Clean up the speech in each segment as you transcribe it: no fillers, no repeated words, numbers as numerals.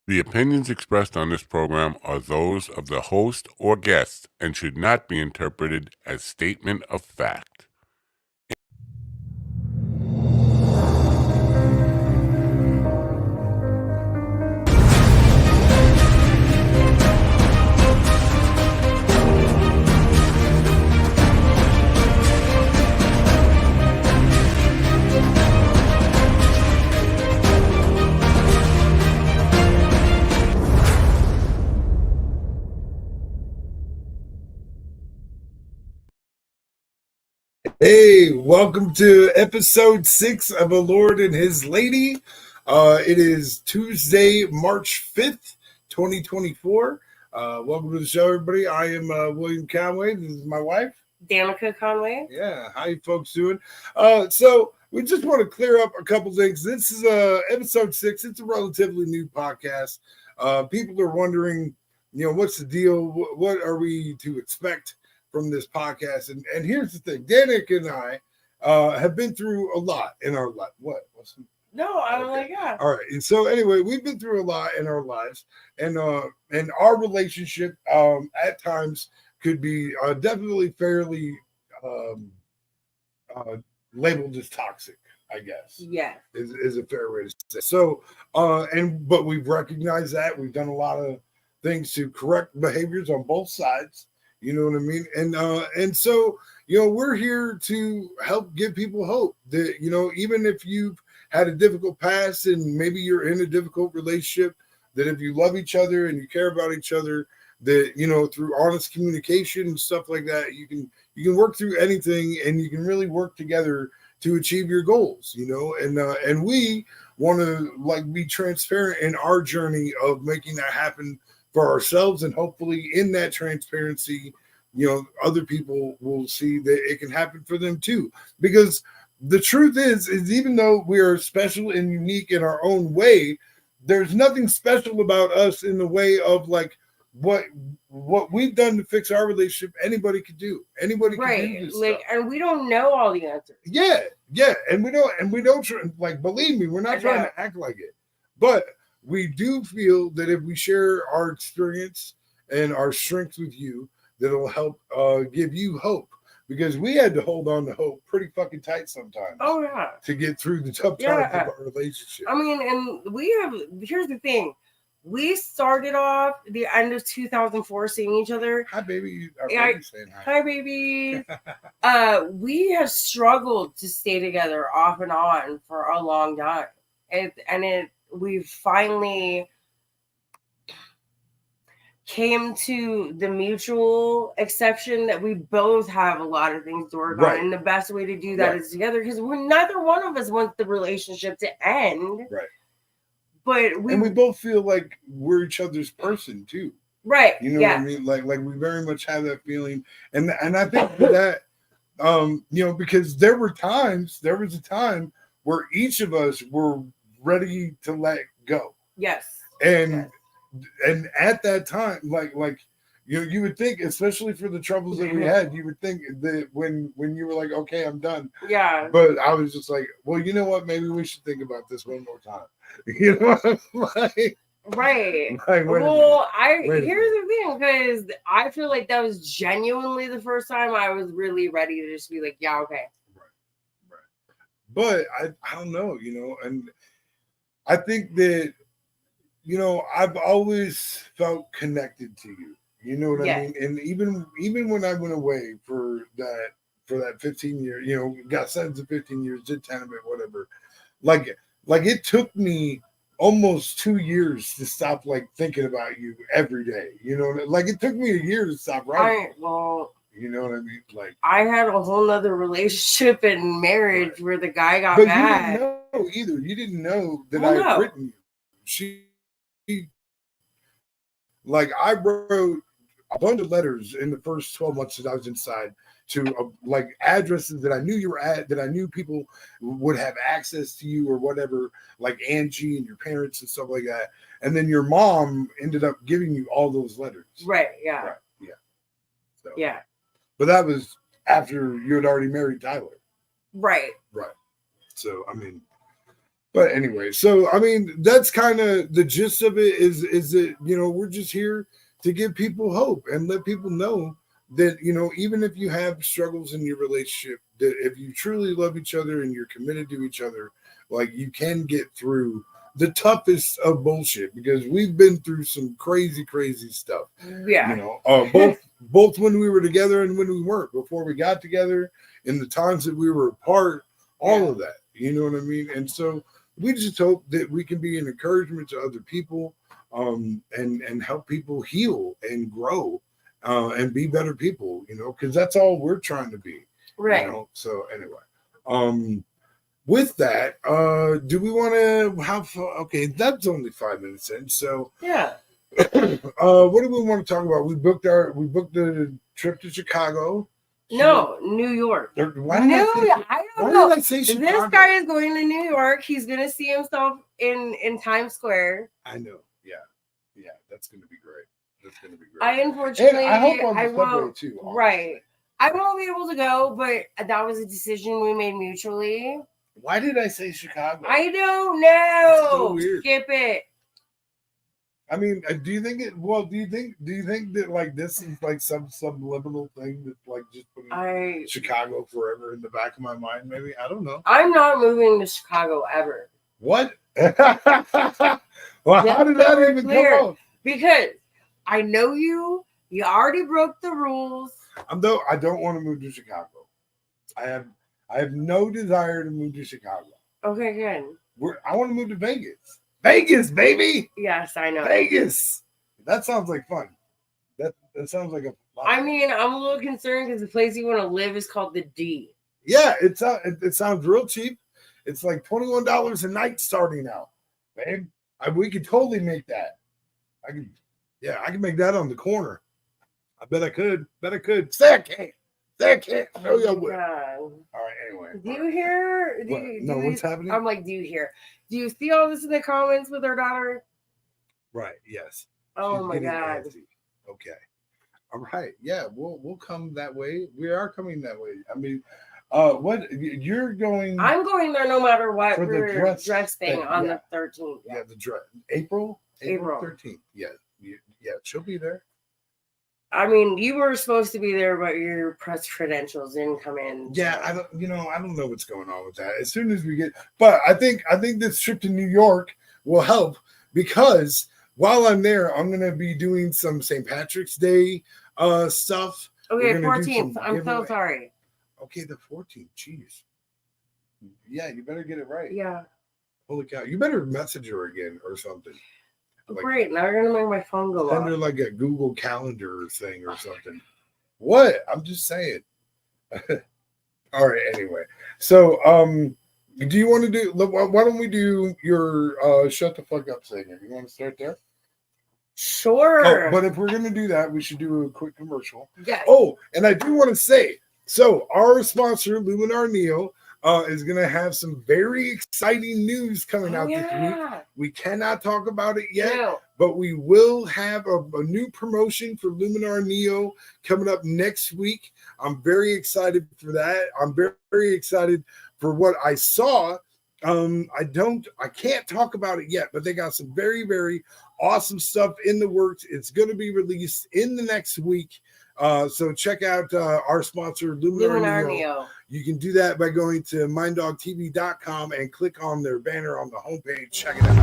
The opinions expressed on this program are those of the host or guest and should not be interpreted as statement of fact. Hey, welcome to episode 6 of A Lord and His Lady. It is Tuesday, March 5th, 2024. Welcome to the show, everybody. I am William Conway. This is my wife, Danica Conway. Yeah, how you folks doing? So we just want to clear up a couple things. This is episode 6. It's a relatively new podcast. People are wondering, what's the deal? What are we to expect from this podcast? And here's the thing: Danica and I have been through a lot in our life. No, I'm like, yeah. All right. And so anyway, we've been through a lot in our lives, and our relationship at times could be definitely fairly labeled as toxic, I guess. Yeah. Is a fair way to say. So but we've recognized that. We've done a lot of things to correct behaviors on both sides. You know what I mean? And so, we're here to help give people hope that, even if you've had a difficult past and maybe you're in a difficult relationship, that if you love each other and you care about each other, that, through honest communication and stuff like that, you can work through anything and you can really work together to achieve your goals, and we want to be transparent in our journey of making that happen for ourselves, and hopefully in that transparency, other people will see that it can happen for them too. Because the truth is even though we are special and unique in our own way, there's nothing special about us in the way of what we've done to fix our relationship. Anybody could do. Anybody can do this stuff. And we don't know all the answers. Yeah, and we don't believe me, we're not trying to act like it, but we do feel that if we share our experience and our strengths with you, that it'll help give you hope, because we had to hold on to hope pretty fucking tight sometimes. Oh yeah, to get through the tough times of our relationship. I mean, and here's the thing. We started off the end of 2004 seeing each other. Hi, baby. Saying hi. Hi, baby. We have struggled to stay together off and on for a long time. We finally came to the mutual exception that we both have a lot of things to work on. And the best way to do that is together, because neither one of us wants the relationship to end. Right. But we both feel like we're each other's person too. Right. You know what I mean? Like we very much have that feeling. And I think that because there was a time where each of us were ready to let go. Yes. And at that time, you would think, especially for the troubles that we had, you would think that when you were like, okay, I'm done. Yeah. But I was just like, well, you know what? Maybe we should think about this one more time. You know what I'm like? Right. Here's the thing, because I feel like that was genuinely the first time I was really ready to just be like, yeah, okay. Right. But I don't know, and I think that, I've always felt connected to you. You know what I mean? And even when I went away for that 15 years, got sentenced to 15 years, did 10 of it, whatever. Like it took me almost 2 years to stop thinking about you every day. It took me a year to stop writing. You know what I mean? I had a whole other relationship and marriage where the guy got mad. You didn't know either. You didn't know that I had written you. I wrote a bunch of letters in the first 12 months that I was inside to addresses that I knew you were at, that I knew people would have access to you or whatever, like Angie and your parents and stuff like that. And then your mom ended up giving you all those letters. Right. Yeah. Right. Yeah. So, yeah. But that was after you had already married Tyler. Right. Right. So, I mean, But anyway, so I mean, that's kind of the gist of it. Is that we're just here to give people hope and let people know that even if you have struggles in your relationship, that if you truly love each other and you're committed to each other, like you can get through the toughest of bullshit, because we've been through some crazy stuff. Yeah. Both when we were together and when we weren't, before we got together, in the times that we were apart, all of that. You know what I mean? And so we just hope that we can be an encouragement to other people, and help people heal and grow, and be better people, because that's all we're trying to be. Right. So anyway, with that, do we want to have? Okay, that's only 5 minutes in. So yeah. What do we want to talk about? We booked the trip to Chicago. No, New York. I don't know. Did I say Chicago? This guy is going to New York. He's gonna see himself in Times Square. I know. Yeah, that's gonna be great. I unfortunately, and I hope on the subway too. Right. I won't be able to go, but that was a decision we made mutually. Why did I say Chicago? I don't know. So weird. Skip it. I mean, do you think that like this is like some subliminal thing that's like just putting Chicago forever in the back of my mind? Maybe, I don't know. I'm not moving to Chicago ever. What? Well, how did that even come up? Because I know you. You already broke the rules. I don't want to move to Chicago. I have no desire to move to Chicago. Okay, good. I want to move to Vegas. Vegas, baby. Yes, I know. Vegas. That sounds like fun. That sounds like a. I mean, I'm a little concerned because the place you want to live is called the D. Yeah, it sounds real cheap. It's like $21 a night starting out, babe. We could totally make that. I can make that on the corner. I bet I could. Say I can't. No, you would. All right. Anyway. Do you hear? What's happening? I'm like, do you hear? Do you see all this in the comments with our daughter? Right. Yes. Oh She's my God. Antsy. Okay. All right. Yeah. We'll come that way. We are coming that way. I mean, what you're going? I'm going there no matter what. For the dress thing on the 13th. Yeah, the dress. April 13th. Yeah. She'll be there. I mean, you were supposed to be there, but your press credentials didn't come in. Yeah, I don't know what's going on with that. As soon as we get, but I think this trip to New York will help, because while I'm there, I'm gonna be doing some St. Patrick's Day stuff. Okay, 14th. I'm so sorry. Okay, the 14th. Jeez. Yeah, you better get it right. Yeah. Holy cow! You better message her again or something. Great. Now you're gonna make my phone go off. Send her like a Google Calendar thing or something. What? I'm just saying. All right. Anyway, so do you want to do? Why don't we do your shut the fuck up segment? You want to start there? Sure. Oh, but if we're gonna do that, we should do a quick commercial. Yes. Oh, and I do want to say, so our sponsor, Luminar Neo, is going to have some very exciting news coming out this week. We cannot talk about it yet, but we will have a new promotion for Luminar Neo coming up next week. I'm very excited for that. I'm very, very excited for what I saw. I can't talk about it yet, but they got some very, very awesome stuff in the works. It's going to be released in the next week. So check out our sponsor, Luminar Neo. You can do that by going to minddogtv.com and click on their banner on the homepage. Check it out.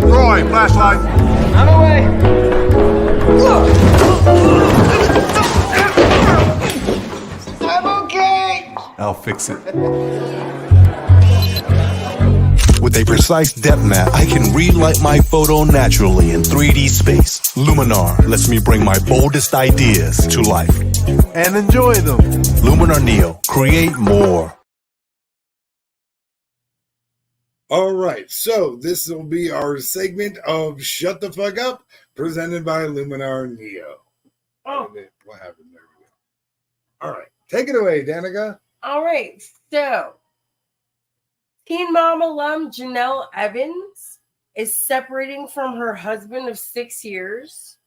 Roy, flashlight. I'm away. I'm okay. I'll fix it. With a precise depth map, I can relight my photo naturally in 3D space. Luminar lets me bring my boldest ideas to life. And enjoy them. Luminar Neo. Create more. All right, so this will be our segment of Shut the Fuck Up, presented by Luminar Neo. Oh. What happened? There we go. All right, take it away, Danica. All right, so Teen Mom alum Janelle Evans is separating from her husband of 6 years.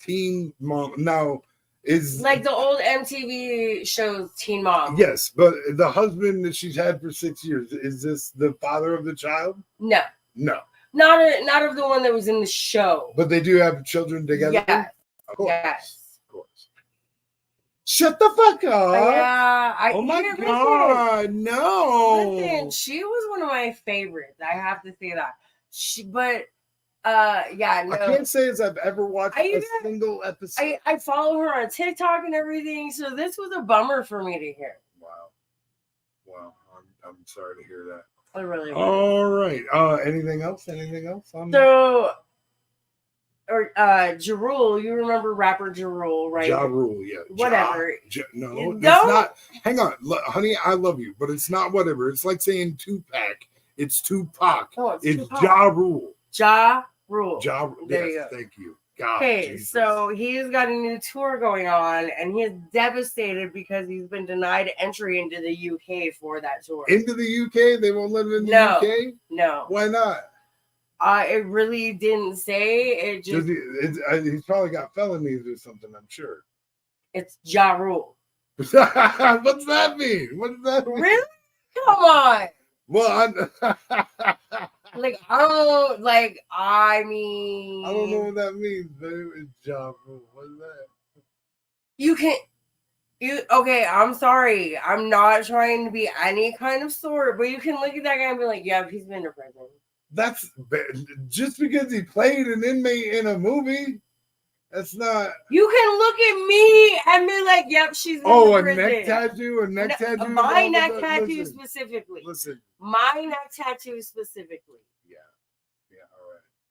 Teen Mom. Now, is like the old MTV shows Teen Mom. yes, but the husband that she's had for 6 years, is this the father of the child? No, No, not of the one that was in the show. but they do have children together. Yes. Of course. Yes. Of course. Shut the fuck up. Yeah. Oh my listen, god, no. Listen, she was one of my favorites. I have to say that. Yeah, no. I can't say as I've ever watched a single episode. I follow her on TikTok and everything, so this was a bummer for me to hear. Wow. I'm sorry to hear that. I really was. All right. Anything else? So, Ja Rule, you remember rapper Ja Rule, right? Ja Rule, yeah. Whatever. No, it's not. Hang on, honey, I love you, but it's not whatever. It's like saying Tupac. It's Tupac. Oh, it's Tupac. Ja Rule. Ja Rule. Ja Rule. There Yes, you go. thank you. God, Okay, Jesus. so he's got a new tour going on, and he is devastated because he's been denied entry into the UK for that tour. Into the UK? They won't let him in the No. UK? No. Why not? It really didn't say. It just He's probably got felonies or something, I'm sure. it's Ja Rule. What's that mean? What does that mean? Really? Come on. Well, Like I mean I don't know what that means, baby. It's Ja Rule. What is that? Okay, I'm sorry. I'm not trying to be any kind of sort, but you can look at that guy and be like, yeah, he's been to prison. That's just because he played an inmate in a movie. That's not. You can look at me and be like, yep, she's been to A prison. neck tattoo, My neck tattoo specifically. Listen, my neck tattoo specifically.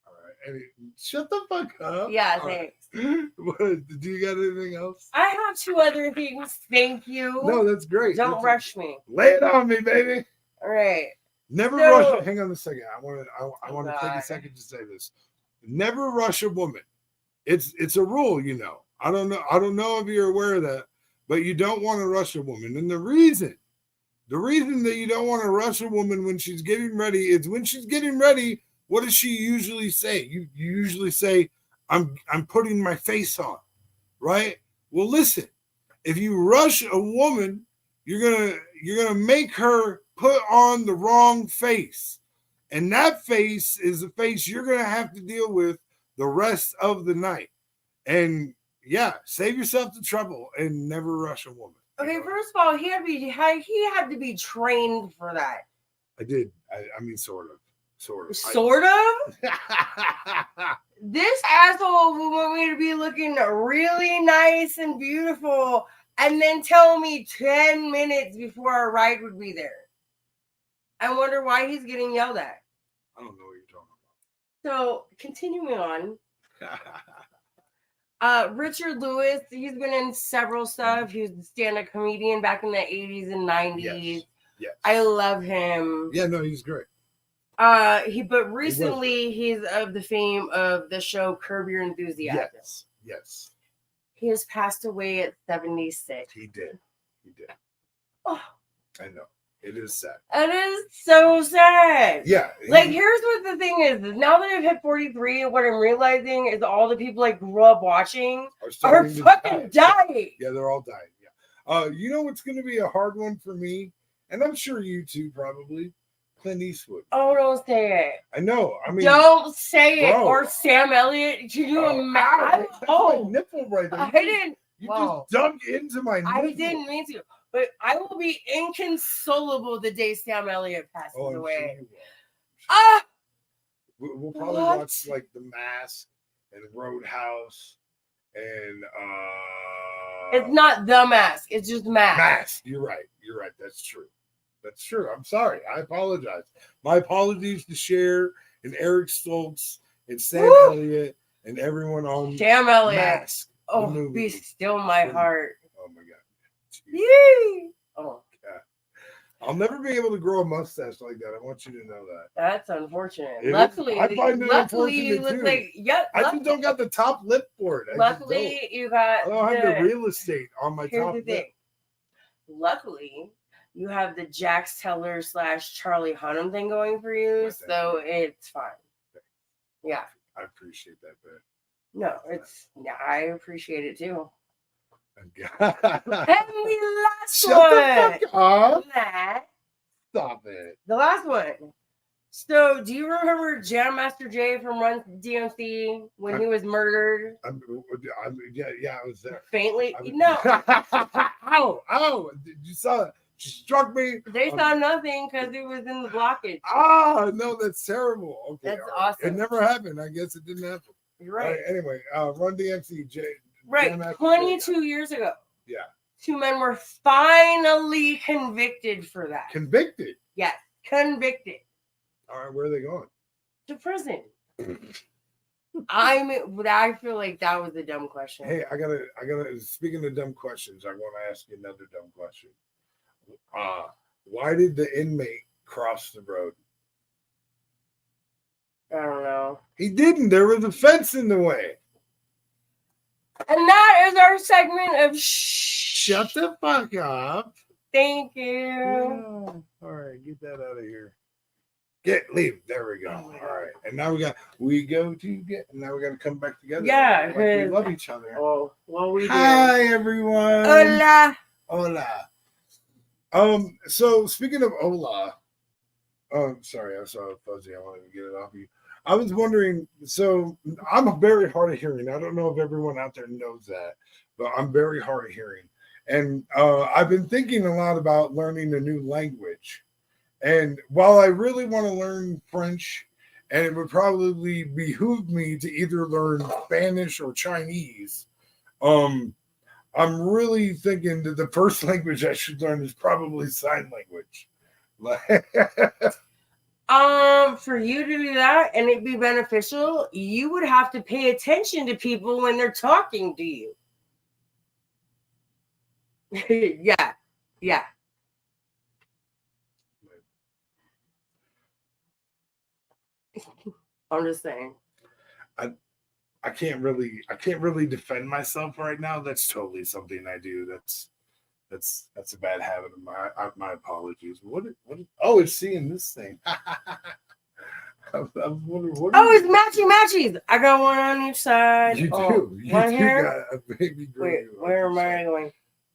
All right. Shut the fuck up. Yeah, All thanks. Right. What, do you got anything else? I have 2 other things. Thank you. No, that's great. Don't rush me. Lay it on me, baby. All right. Never So- rush. Hang on a second. I want to take God. a second to say this. Never rush a woman. It's a rule, you know. I don't know if you're aware of that, but you don't want to rush a woman. And the reason that you don't want to rush a woman when she's getting ready is when she's getting ready, what does she usually say? You usually say, I'm putting my face on, right? Well, listen, if you rush a woman, you're gonna make her put on the wrong face. And that face is the face you're gonna have to deal with the rest of the night. And yeah, save yourself the trouble and never rush a woman. Okay, first of all, he had to be trained for that. I did. I mean, sort of. Sort of? This asshole would want me to be looking really nice and beautiful and then tell me 10 minutes before our ride would be there. I wonder why he's getting yelled at. I don't know what you're talking So, continuing on. about. Richard Lewis, he's been in several stuff. He was a stand-up comedian back in the 80s and 90s. Yes. I love him. Yeah, no, he's great. But recently he's of the fame of the show Curb Your Enthusiasm. Yes. He has passed away at 76. He did. Oh, I know. It is sad. it is so sad. Yeah. Like, here's what the thing is now that I've hit 43, what I'm realizing is all the people I grew up watching are fucking dying. Yeah, they're all dying. Yeah. You know what's going to be a hard one for me, and I'm sure you too probably. Clint Eastwood. Oh, don't say it. I know. I mean, don't say it. bro. Or Sam Elliott. Can you imagine? That's my nipple right there. I didn't. You Wow. just dug into my nipple. I didn't mean to, but I will be inconsolable the day Sam Elliott passes I'm away. sure you will. Ah, We'll probably What? watch like The Mask and Roadhouse and it's not The Mask. It's just Mask. Mask. You're right. That's true. I'm sorry. I apologize. My apologies to Cher and Eric Stoltz and Sam Woo! Elliott and everyone on Sam Elliott. Mask. the Oh, movie. be still my heart. Oh my god. Jeez. Yay! Oh, I'll never be able to grow a mustache like that. I want you to know that. that's unfortunate. It is- Luckily, I find it luckily you unfortunate, look too. like I just don't got the top lip for it. Luckily, you I got. don't have the real estate on my Here's top the lip. thing. Luckily, you have the Jax Teller / Charlie Hunnam thing going for you, Right, thank so it's fine. Yeah. I appreciate that, man. No, it's. Yeah, I appreciate it too. And the last Shut one. the fuck up. Nah. Stop it. The last one. So, do you remember Jam Master Jay from Run DMC when he was murdered Yeah, I was there. faintly? No, Ow! You saw it. She struck me. they saw nothing because it was in the blockage. Ah, no, that's terrible. Okay, That's all right. awesome. It never happened. I guess it didn't happen. You're All right. Anyway, Run DMC, Right. Jam Master 22 years ago. Yeah. 2 men were finally convicted for that. Convicted. Yes, convicted. All right, where are they going? To prison. I feel like that was a dumb question. Hey, I gotta. Speaking of dumb questions, I want to ask you another dumb question. Why did the inmate cross the road? I don't know. He didn't. There was a fence in the way. And that is our segment of Shut the fuck up. Thank you. Yeah. All right, get that out of here. Leave. There we go. Oh my God. All right, and now now we got to come back together. Yeah, like we love each other. Oh, well, we do. Hi, everyone. Hola. Hola. So speaking of hola, sorry, I saw a fuzzy. I wanted to get it off of you. I was wondering, so I'm very hard of hearing. I don't know if everyone out there knows that, but I'm very hard of hearing. And I've been thinking a lot about learning a new language. And while I really want to learn French, and it would probably behoove me to either learn Spanish or Chinese, I'm really thinking that the first language I should learn is probably sign language. For you to do that and it be beneficial, you would have to pay attention to people when they're talking to you. Yeah. I'm just saying. I can't really defend myself right now. That's totally something I do. That's a bad habit of mine. My apologies. Oh, it's seeing this thing. I'm wondering what. Oh, it's matchy. I got one on each side. You Oh, do. You one do here. got a baby girl. Wait, where am I going?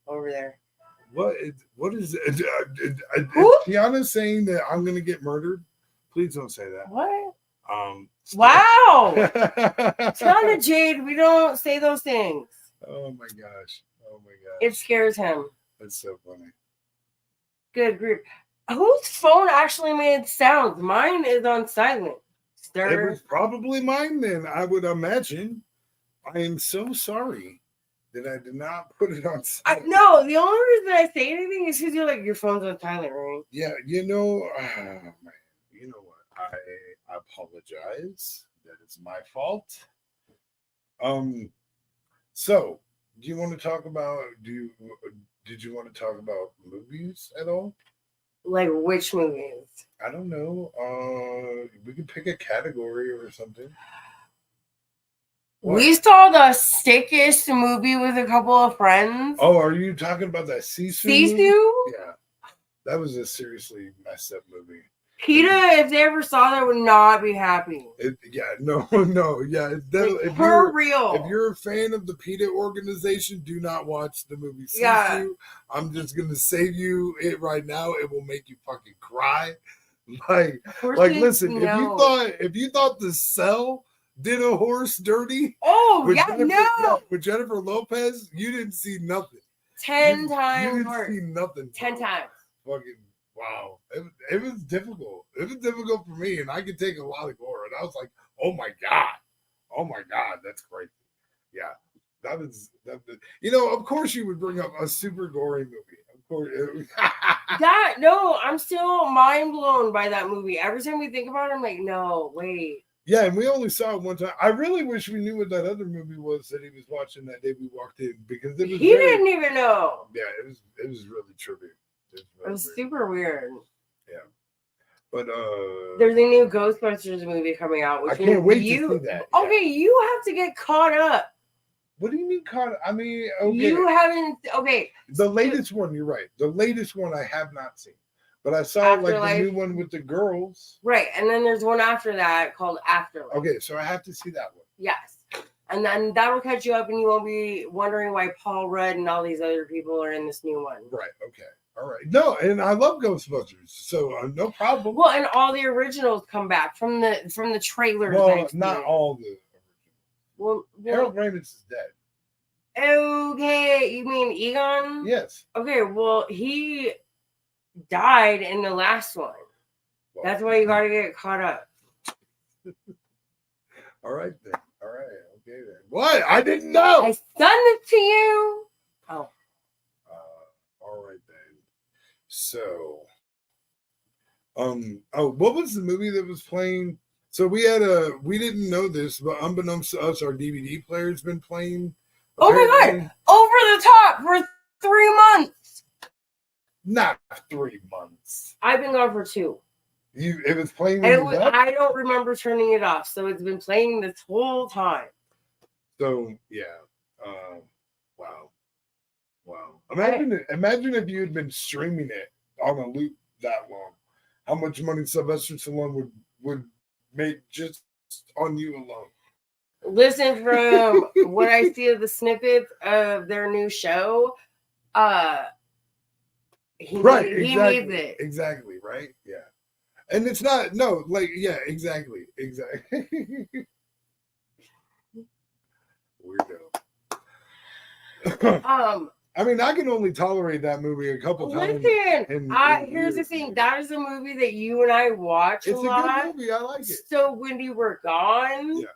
Over there. What is Who? Tiana saying that I'm gonna get murdered? Please don't say that. What? Wow. Tiana Jade, we don't say those things. Oh my gosh. It scares him. That's so funny. Good grief. Whose phone actually made sounds? Mine is on silent. It was probably mine then, I would imagine. I am so sorry that I did not put it on silent. No, the only reason I say anything is because you're like, your phone's on silent, right? Yeah, you know what? I apologize. That is my fault. So do you want to talk about did you want to talk about movies at all? Like which movies? I don't know. We could pick a category or something. What? We saw the sickest movie with a couple of friends. Oh, are you talking about that Sisu? Yeah. That was a seriously messed up movie. PETA, if they ever saw that, would not be happy. No. Yeah, it's definitely. For real. If you're a fan of the PETA organization, do not watch the movie Sisu. Yeah. I'm just gonna save you it right now. It will make you fucking cry. Listen, if you thought The Cell did a horse dirty, with Jennifer Lopez, you didn't see nothing. 10 times You didn't worse. see nothing. 10 times. Fucking wow. It was difficult. It was difficult for me, and I could take a lot of gore. And I was like, oh my God, that's crazy. Yeah. That. Of course you would bring up a super gory movie. Of course. I'm still mind blown by that movie. Every time we think about it, I'm like, no, wait. Yeah, and we only saw it one time. I really wish we knew what that other movie was that he was watching that day we walked in, because it was didn't even know. Yeah, it was really trippy. It was super weird. Yeah. But there's a new Ghostbusters movie coming out. I can't wait to see that. Okay, you have to get caught up. What do you mean caught up? I mean, okay. You haven't. Okay. The latest one, you're right. The latest one I have not seen. But I saw the new one with the girls. Right. And then there's one after that called Afterlife. Okay, so I have to see that one. Yes. And then that'll catch you up, and you won't be wondering why Paul Rudd and all these other people are in this new one. Right. Okay. All right. No, and I love Ghostbusters, so no problem. Well, and all the originals come back from the trailers. Well, not all the originals. Well, Harold Ramis is dead. Okay, you mean Egon? Yes. Okay, well, he died in the last one. Well, That's why you got to get caught up. all right then. All right. Okay then. What? I didn't know. I sent it to you. Oh. All right then. So, what was the movie that was playing? So we didn't know this, but unbeknownst to us, our DVD player's been playing. Oh my God! Over the top for 3 months. Not 3 months. I've been gone for 2. It was playing. I don't remember turning it off, so it's been playing this whole time. So yeah. Wow. Imagine if you had been streaming it on a loop that long. How much money Sylvester Stallone would make just on you alone. Listen, from what I see of the snippets of their new show, he needs it. Exactly, right? Yeah. And it's not, no, like, yeah, exactly. Weirdo. I mean, I can only tolerate that movie a couple times. Listen, here's the thing. That is a movie that you and I watch a lot. It's a good movie. I like it. So when you were gone, yeah.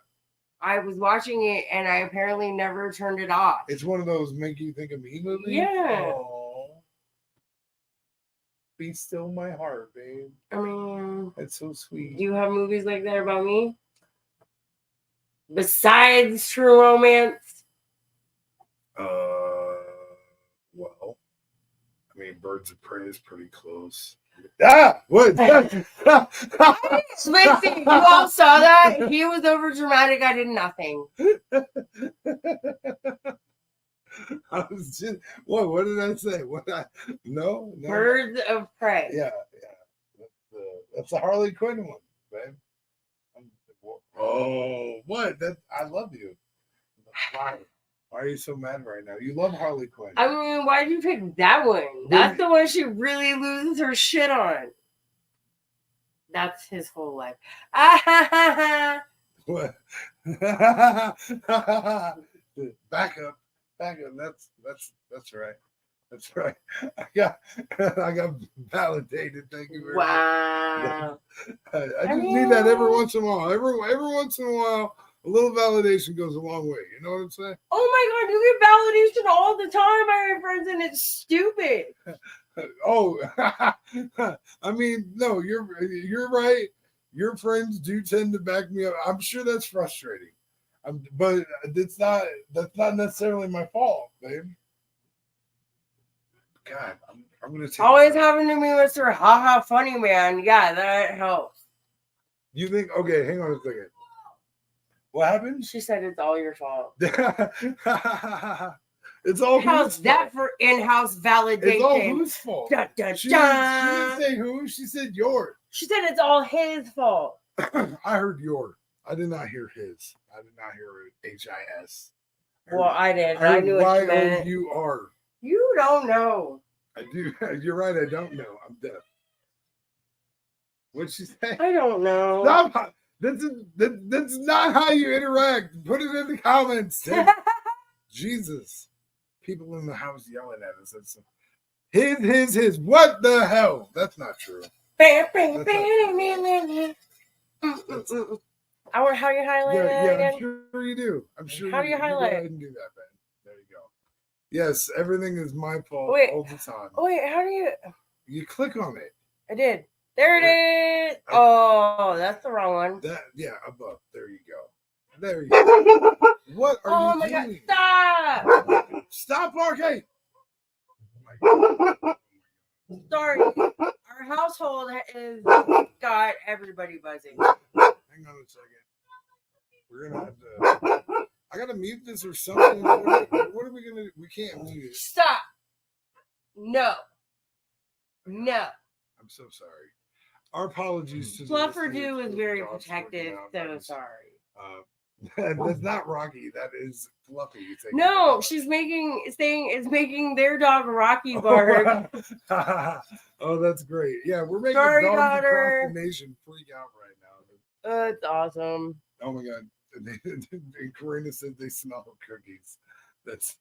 I was watching it, and I apparently never turned it off. It's one of those make you think of me movies. Yeah. Aww. Be still my heart, babe. I mean, it's so sweet. Do you have movies like that about me? Besides True Romance? Well, I mean, Birds of Prey is pretty close. What? Listen, you all saw that? He was over dramatic. I did nothing. I was just what did I say? No. Birds of Prey. Yeah. That's the Harley Quinn one, babe. Oh, what? I love you. Why are you so mad right now? You love Harley Quinn. I mean, why did you pick that one? That's the one she really loses her shit on. That's his whole life. What? Back up. That's right. That's right. I got validated. Thank you very much. Wow. I just need that every once in a while. Every once in a while, a little validation goes a long way. You know what I'm saying? Oh my God, you get validation all the time, my friends, and it's stupid. Oh, I mean, no, you're right. Your friends do tend to back me up. I'm sure that's frustrating. But that's not necessarily my fault, babe. God, I'm gonna take always having to be Mr. Haha Funny Man. Yeah, that helps. You think? Okay, hang on a second. What happened? She said it's all your fault. It's all how's that for in-house validation? It's all whose fault? Dun, dun, she dun. didn't say who. She said yours. She said it's all his fault. I heard yours. I did not hear his. I did not hear HIS. Well, I did. I knew what you meant. YOUR. You don't know. I do. You're right. I don't know. I'm deaf. What'd she say? I don't know. Stop. That's not how you interact. Put it in the comments. Jesus. People in the house yelling at us. That's his. What the hell? That's not true. How you highlight it again? I'm sure you do. I'm sure. How do you highlight it? Go ahead and do that, Ben. There you go. Yes, everything is my fault all the time. Oh wait, how do you? You click on it. I did. There it is. Oh, that's the wrong one. Above. There you go. There you go. What are you doing? Oh my God! Stop! Stop, Arcade! Sorry, our household is got everybody buzzing. Hang on a second. We're gonna have to. I gotta mute this or something. What are we gonna? We can't mute it. Stop! No. I'm so sorry. Our apologies to Flufferdew is very protective. So sorry. That's not Rocky. That is Fluffy. No, she's making their dog Rocky bark. Oh, that's great. Yeah, we're making Sorry, dogs daughter. across the nation freak out right now. It's awesome. Oh my god. Karina said they smell cookies. That's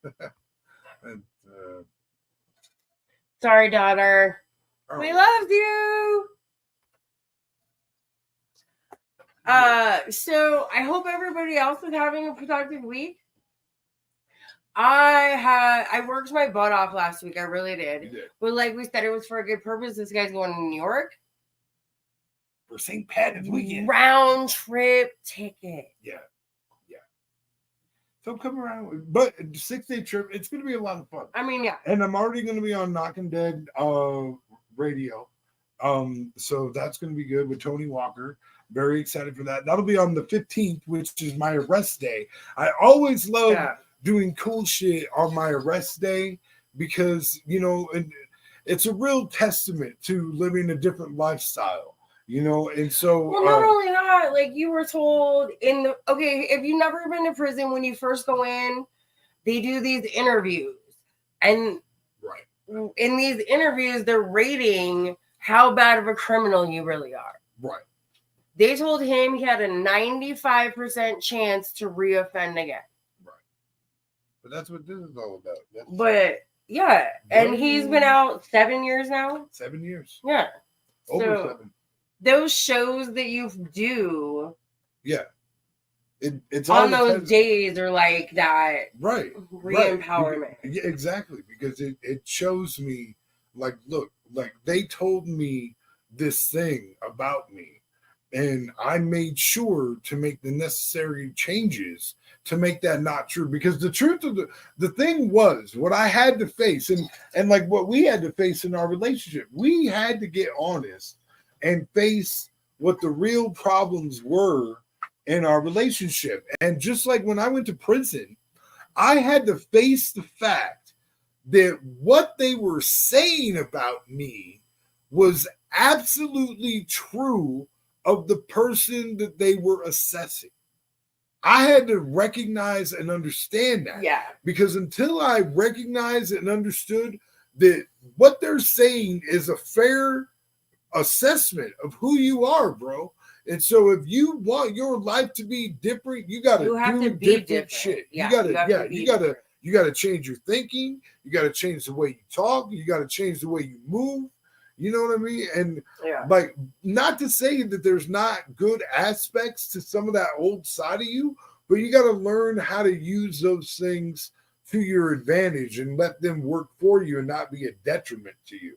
Sorry, daughter. oh. We love you. So I hope everybody else is having a productive week. I worked my butt off last week. I really did. You did. But like we said, it was for a good purpose. This guy's going to New York. For St. Patrick's weekend. Round trip ticket. Yeah. So come around. But 6-day trip, it's gonna be a lot of fun. I mean, yeah. And I'm already gonna be on Knockin' Dead radio. So that's gonna be good with Tony Walker. Very excited for that. That'll be on the 15th, which is my arrest day. I always love doing cool shit on my arrest day because, you know, it's a real testament to living a different lifestyle, you know, and so. Well, not only that, like you were told if you've never been to prison, when you first go in, they do these interviews. And in these interviews, they're rating how bad of a criminal you really are. Right. They told him he had a 95% chance to reoffend again. Right. But that's what this is all about. But yeah, and he's been out 7 years now. 7 years. Yeah. Over 7. Those shows that you do. Yeah. It's on those days are like that. Right. Re-empowerment. Right. Yeah, exactly. Because it shows me, like, look, like they told me this thing about me. And I made sure to make the necessary changes to make that not true. Because the truth of the thing was what I had to face and like what we had to face in our relationship. We had to get honest and face what the real problems were in our relationship. And just like when I went to prison, I had to face the fact that what they were saying about me was absolutely true of the person that they were assessing. I had to recognize and understand that. Yeah. Because until I recognized and understood that what they're saying is a fair assessment of who you are, bro. And so if you want your life to be different, you got to do different shit. Yeah, you got to change your thinking. You got to change the way you talk. You got to change the way you move. You know what I mean? And like, not to say that there's not good aspects to some of that old side of you, but you got to learn how to use those things to your advantage and let them work for you and not be a detriment to you.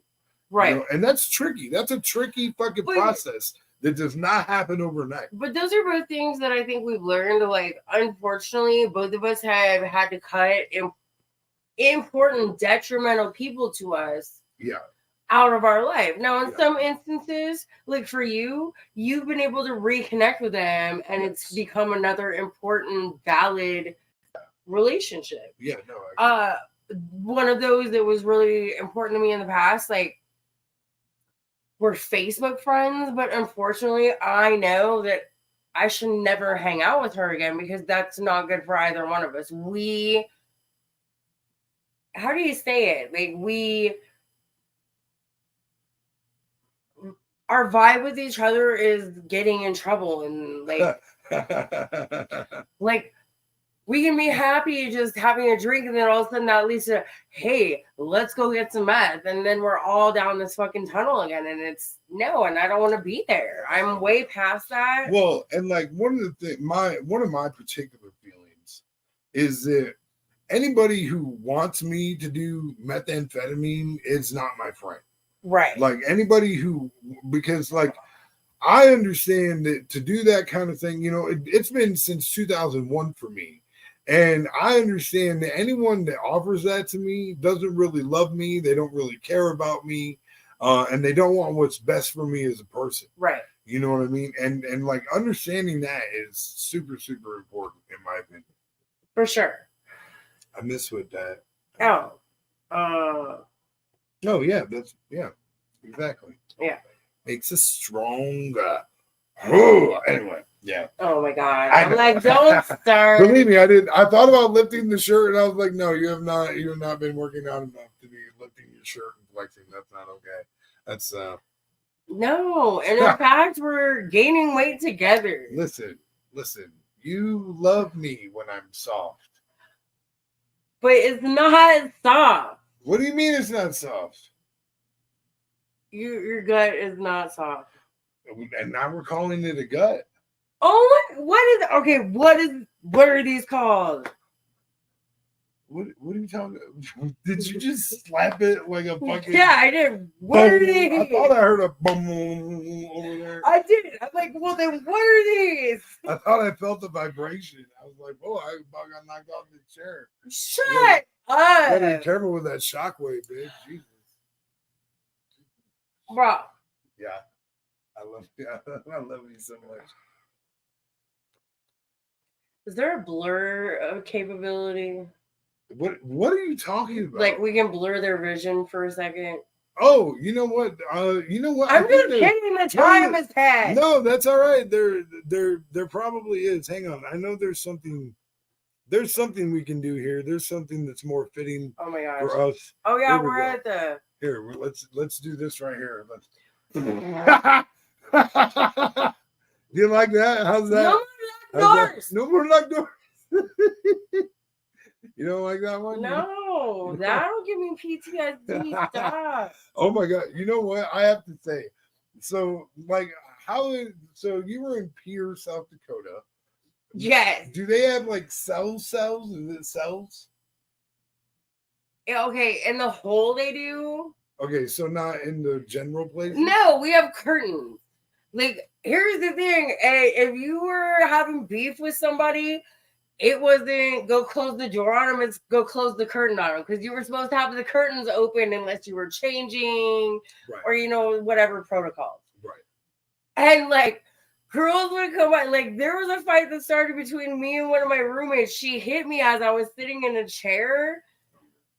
Right. You know? And that's tricky. That's a tricky fucking process that does not happen overnight. But those are both things that I think we've learned. Like, unfortunately, both of us have had to cut important detrimental people to us. Yeah. Out of our life. Now, in some instances, like for you, you've been able to reconnect with them and it's become another important, valid relationship. Yeah, no. One of those that was really important to me in the past, like, we're Facebook friends, but unfortunately, I know that I should never hang out with her again because that's not good for either one of us. How do you say it? Like, our vibe with each other is getting in trouble, and like we can be happy just having a drink, and then all of a sudden that leads to, hey, let's go get some meth, and then we're all down this fucking tunnel again, and it's no, and I don't want to be there. I'm way past that. Well, and like one of my particular feelings is that anybody who wants me to do methamphetamine is not my friend. Right. Like anybody because like I understand that to do that kind of thing, you know, it's been since 2001 for me. And I understand that anyone that offers that to me doesn't really love me. They don't really care about me. And they don't want what's best for me as a person. Right. You know what I mean? And like understanding that is super, super important in my opinion. For sure. I miss with that. Oh yeah, exactly. Yeah. Makes us stronger. Anyway, yeah. Oh my god! I I'm know. like, don't start. Believe me, I did. I thought about lifting the shirt, and I was like, "No, you have not. You have not been working out enough to be lifting your shirt and flexing. That's not okay. That's No, and in fact, we're gaining weight together. listen. You love me when I'm soft. But it's not soft. What do you mean it's not soft? Your gut is not soft. And now we're calling it a gut. Oh my! What are these called? What are you talking about? Did you just slap it like a fucking... Yeah, I did. What are these? I thought I heard a boom over there. I did. I'm like, well, then what are these? I thought I felt the vibration. I was like, oh, I about got knocked off the chair. Shut Gotta be up, careful with that shockwave, bitch. Jesus. bro. Yeah. I love you. I love you so much. Is there a blur capability? What are you talking about? Like we can blur their vision for a second? Oh, you know what? You know what? I'm just kidding. The time has passed. No, that's all right. There probably is. Hang on. I know there's something we can do here. There's something that's more fitting Oh my gosh. for us. Oh yeah, Here we we're go. at the. Here, let's do this right here. Do you like that? How's that? No, How's that? doors. No more locked doors. You don't like that one? No, that'll give me PTSD. Stop. Oh my god! You know what I have to say? So, like, so you were in Pierre, South Dakota. Yes. Do they have like cells? Is it cells? Yeah, okay, in the hole they do. Okay, so not in the general place. No, we have curtains. Like, here's the thing: if you were having beef with somebody, it wasn't go close the door on them; it's go close the curtain on them because you were supposed to have the curtains open unless you were changing Right. or whatever protocols. Right. And like girls would come out, like there was a fight that started between me and one of my roommates. She hit me as I was sitting in a chair,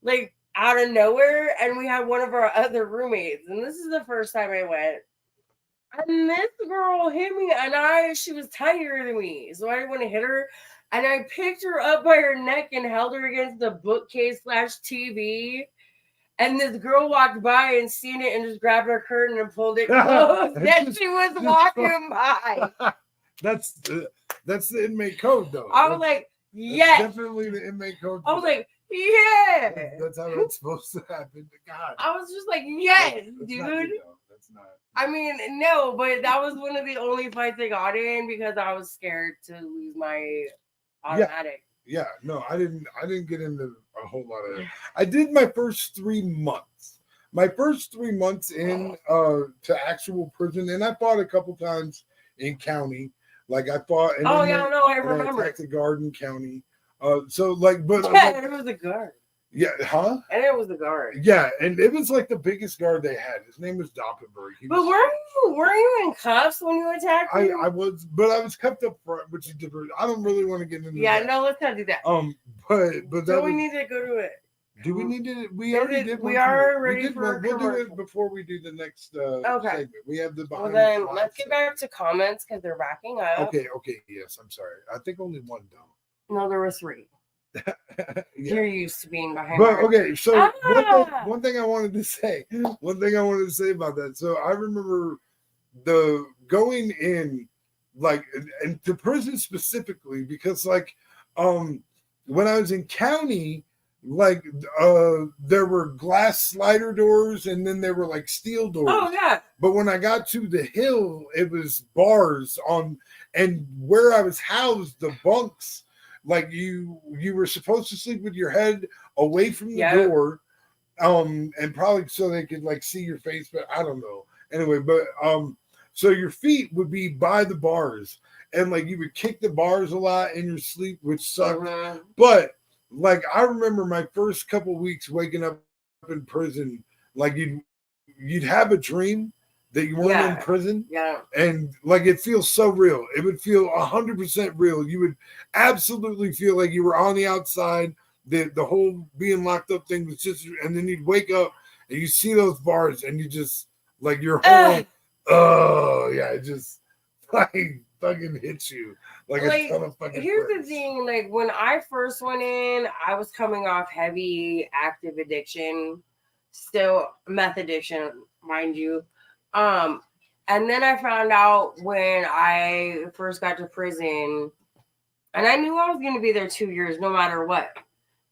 like out of nowhere, and we had one of our other roommates, and this is the first time I went. And this girl hit me, and she was tinier than me, so I didn't want to hit her. And I picked her up by her neck and held her against the bookcase / TV. And this girl walked by and seen it and just grabbed her curtain and pulled it closed. Then she was walking by. That's the inmate code, though. I was like, yes. Definitely the inmate code. I was like, yeah. That's how it's supposed to happen. God. I was just like, yes, That's dude. not good, though. That's not. I mean, no, but that was one of the only fights I got in because I was scared to lose my automatic. Yeah, no, I didn't get into a whole lot of it. I did my first 3 months. My first 3 months in to actual prison, and I fought a couple times in county. Like I fought. And I I remember. attacked the guard in county. So like, but Yeah, it was the guard. yeah, huh? And it was the guard. Yeah, and it was like the biggest guard they had. His name was Doppelberg. But were you in cuffs when you attacked me? I was, but I was cuffed up front, which is different. I don't really want to get into Yeah, that. no, let's not do that. But Do we need to go to it? Do we need to? We already did. We one are for- ready did for one. We'll do commercial. it before we do the next Okay. segment. We have the Well, behind then the slides let's get back to comments because they're backing up. Okay. Yes, I'm sorry. I think only one down. No, there were 3. Yeah. You're used to being behind. But bars. okay, so Ah! one thing I wanted to say about that. So I remember the going in, like, and to prison specifically, because like, when I was in county, like, there were glass slider doors, and then there were like steel doors. Oh yeah. But when I got to the hill, it was bars on, and where I was housed, the bunks. Like you were supposed to sleep with your head away from the door, and probably so they could like see your face, but I don't know. Anyway, but so your feet would be by the bars, and like you would kick the bars a lot in your sleep, which sucked. Mhm. But like I remember my first couple weeks waking up in prison, like you'd have a dream that you weren't in prison. Yeah. And like it feels so real. It would feel 100% real. You would absolutely feel like you were on the outside. The whole being locked up thing was just, and then you'd wake up and you see those bars and you just like your whole, oh yeah, it just like fucking hits you like a ton of fucking here's the bricks. thing, like when I first went in, I was coming off heavy active addiction, still meth addiction, mind you. And then I found out when I first got to prison, and I knew I was going to be there 2 years no matter what,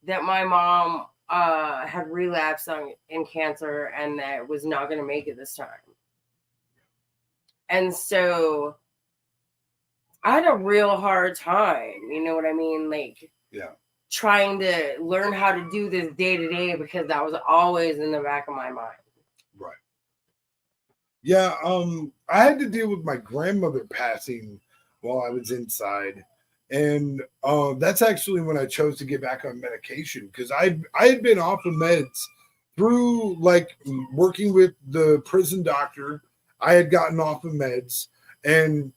that my mom had relapsed in cancer and that was not going to make it this time. And so I had a real hard time, you know what I mean? Like, Yeah. trying to learn how to do this day to day because that was always in the back of my mind. Right. Yeah. I had to deal with my grandmother passing while I was inside. And that's actually when I chose to get back on medication because I had been off of meds through like working with the prison doctor. I had gotten off of meds. And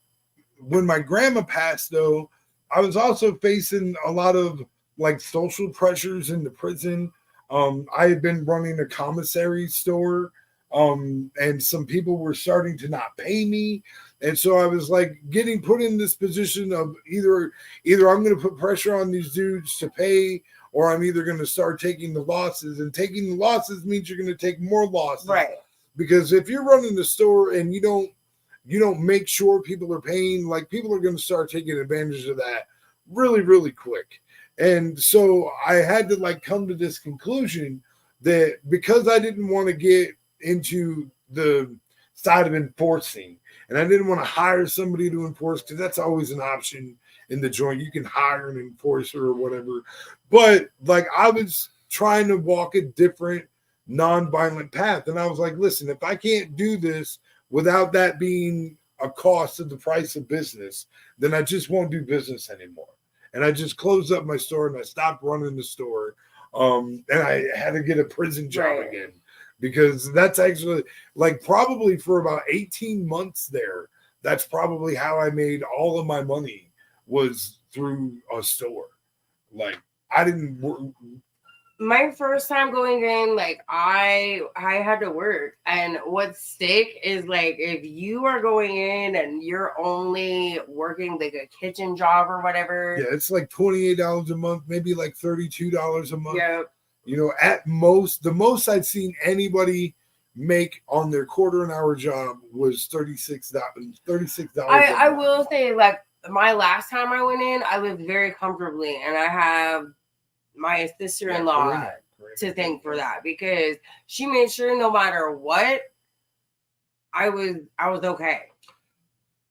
when my grandma passed, though, I was also facing a lot of like social pressures in the prison. I had been running a commissary store, and some people were starting to not pay me. And so I was like getting put in this position of either I'm going to put pressure on these dudes to pay, or I'm either going to start taking the losses. And taking the losses means you're going to take more losses. Right. Because if you're running the store and you don't make sure people are paying, like people are going to start taking advantage of that really, really quick. And so I had to like come to this conclusion that because I didn't want to get into the side of enforcing and I didn't want to hire somebody to enforce, because that's always an option in the joint. You can hire an enforcer or whatever. But like I was trying to walk a different non-violent path. And I was like, listen, if I can't do this without that being a cost of the price of business, then I just won't do business anymore. And I just closed up my store and I stopped running the store. And I had to get a prison job again, because that's actually like probably for about 18 months there. That's probably how I made all of my money, was through a store. Like I didn't work. My first time going in, like I had to work, and what's sick is like if you are going in and you're only working like a kitchen job or whatever. Yeah, it's like $28 a month, maybe like $32 a month. Yeah. You know, at most, the most I'd seen anybody make on their quarter an hour job was $36. I will say, like my last time I went in, I lived very comfortably, and I have my sister-in-law to thank for that, because she made sure no matter what, I was okay.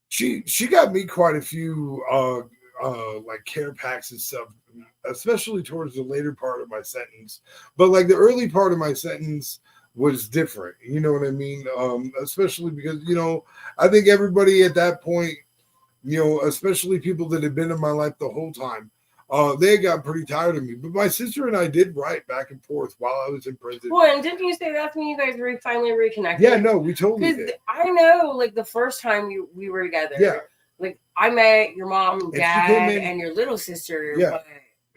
She got me quite a few like care packs and stuff, especially towards the later part of my sentence. But like the early part of my sentence was different, you know what I mean? Especially because, you know, I think everybody at that point, you know, especially people that had been in my life the whole time, they got pretty tired of me. But my sister and I did write back and forth while I was in prison. Well, and didn't you say that's when you guys finally reconnected? Yeah, no, we totally did. I know, like the first time we were together. Yeah. Like I met your mom and dad and your little sister. Yeah. But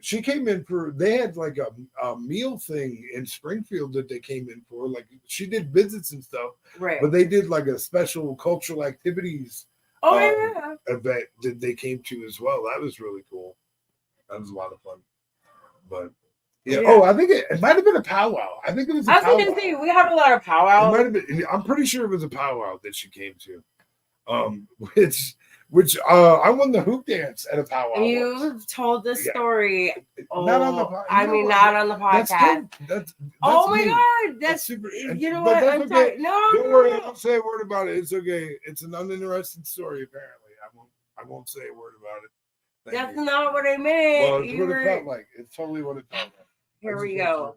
she came in for, they had like a meal thing in Springfield that they came in for. Like she did visits and stuff. Right. But they did like a special cultural activities event that they came to as well. That was really cool. That was a lot of fun. But yeah. Oh, I think it might have been a powwow. I think it was a powwow. I was going to say, we had a lot of powwows. It might have been, I'm pretty sure it was a powwow that she came to. Which I won the hoop dance at a powwow. You've told the story. Not on the podcast. I mean, not on the podcast. That's oh my me. God. That's super. You know what? I'm sorry. No, don't worry. I don't say a word about it. It's okay. It's an uninteresting story, apparently. I won't say a word about it. That's not what I meant. Well, it's what it felt like. It's totally what it felt like. Here we go.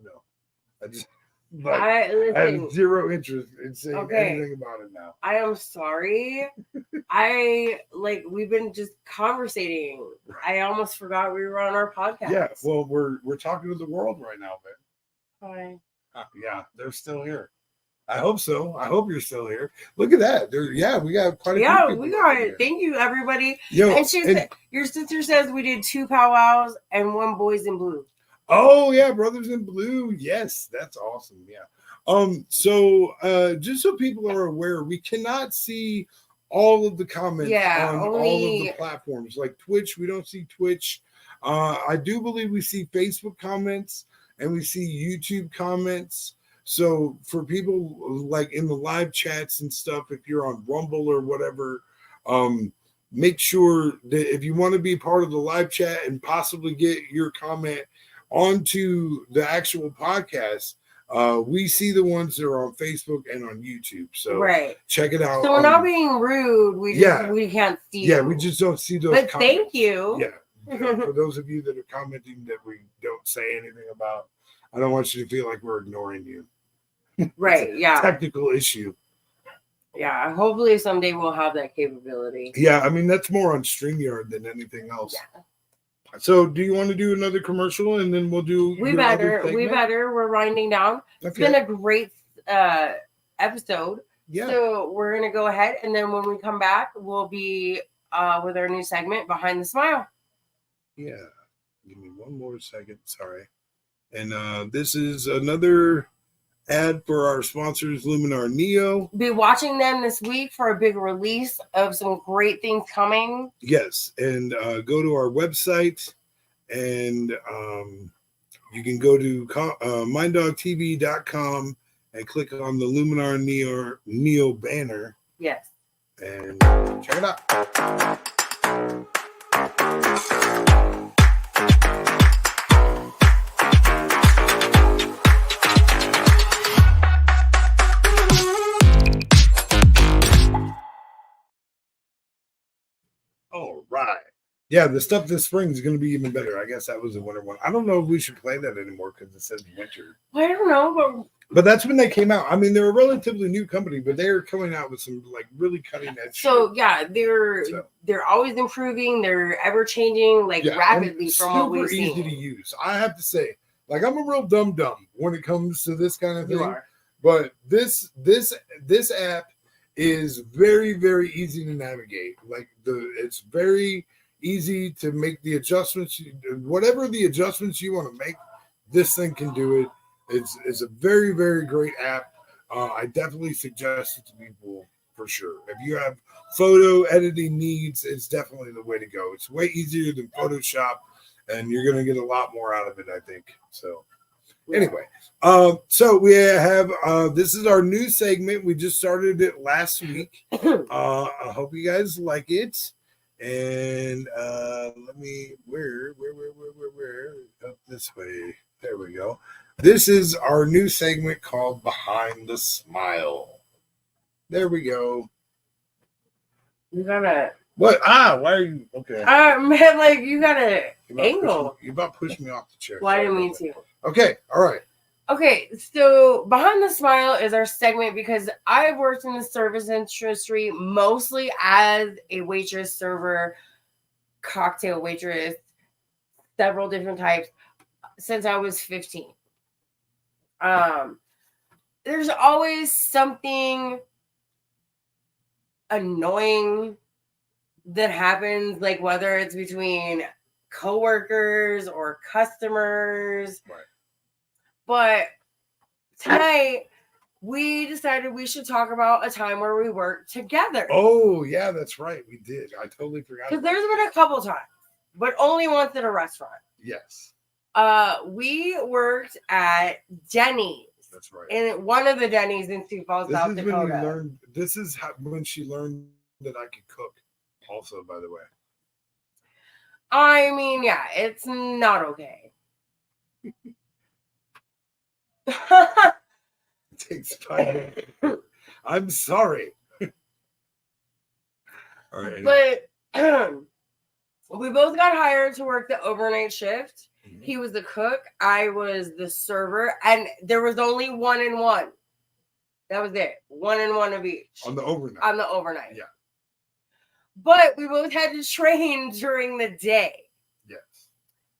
I have zero interest in saying anything about it now. I am sorry. We've been just conversating. I almost forgot we were on our podcast. Yeah, well, we're talking to the world right now, man. Hi. Yeah, they're still here. I hope so. I hope you're still here. Look at that. We got quite a few people. We got it. Thank you, everybody. Yo, and said, your sister says we did 2 powwows and 1 Boys in Blue. Oh yeah, Brothers in Blue. Yes, that's awesome. Yeah. So just so people are aware, we cannot see all of the comments Yeah, on all of the platforms. Like Twitch, we don't see Twitch. I do believe we see Facebook comments and we see YouTube comments. So for people like in the live chats and stuff, if you're on Rumble or whatever, make sure that if you want to be part of the live chat and possibly get your comment onto the actual podcast, we see the ones that are on Facebook and on YouTube. So check it out. So we're not being rude. We can't see. Yeah, we just don't see those. But comments. thank you. Yeah. For those of you that are commenting that we don't say anything about, I don't want you to feel like we're ignoring you. Right. Yeah. Technical issue. Yeah. Hopefully someday we'll have that capability. Yeah. I mean, that's more on StreamYard than anything else. Yeah. So do you want to do another commercial and then we'll do We better. We're winding down. Okay. It's been a great episode. Yeah. So we're going to go ahead and then when we come back, we'll be with our new segment, Behind the Smile. Yeah. Give me one more second. Sorry. And this is another ad for our sponsors, Luminar Neo. Be watching them this week for a big release of some great things coming. Yes. And go to our website and you can go to minddogtv.com and click on the Luminar Neo banner. Yes. And check it out. All right. Yeah, the stuff this spring is going to be even better. I guess that was the winter one. I don't know if we should play that anymore because it says winter. I don't know, but that's when they came out. I mean, they're a relatively new company, but they're coming out with some like really cutting edge. So yeah, they're always improving. They're ever changing, like rapidly from what we've seen. Super easy to use. I have to say, like I'm a real dumb when it comes to this kind of thing. You are. But this app is very, very easy to navigate. Like it's very easy to make the adjustments. Whatever the adjustments you want to make, this thing can do it. It's a very, very great app. I definitely suggest it to people for sure. If you have photo editing needs, it's definitely the way to go. It's way easier than Photoshop, and you're going to get a lot more out of it, I think. So anyway, so we have this is our new segment. We just started it last week. I hope you guys like it. And let me where up this way. There we go. This is our new segment called Behind the Smile. There we go. You gotta what? Why are you okay? Man, like you gotta angle. You about pushed me off the chair. Well, I didn't mean to. Okay, all right. Okay, so Behind the Smile is our segment because I've worked in the service industry mostly as a waitress, server, cocktail waitress, several different types since I was 15. There's always something annoying that happens, like whether it's between coworkers or customers. Right. But tonight, we decided we should talk about a time where we worked together. Oh, yeah, that's right. We did. I totally forgot. Because there's been a couple times, but only once at a restaurant. Yes. We worked at Denny's. That's right. In one of the Denny's in Sioux Falls, South Dakota. This is when she learned that I could cook. Also, by the way. I mean, yeah, it's not okay. It takes 5 minutes. I'm sorry. All right. But we both got hired to work the overnight shift. Mm-hmm. He was the cook. I was the server. And there was only 1 and 1. That was it. 1 and 1 of each. On the overnight. On the overnight. Yeah. But we both had to train during the day. Yes.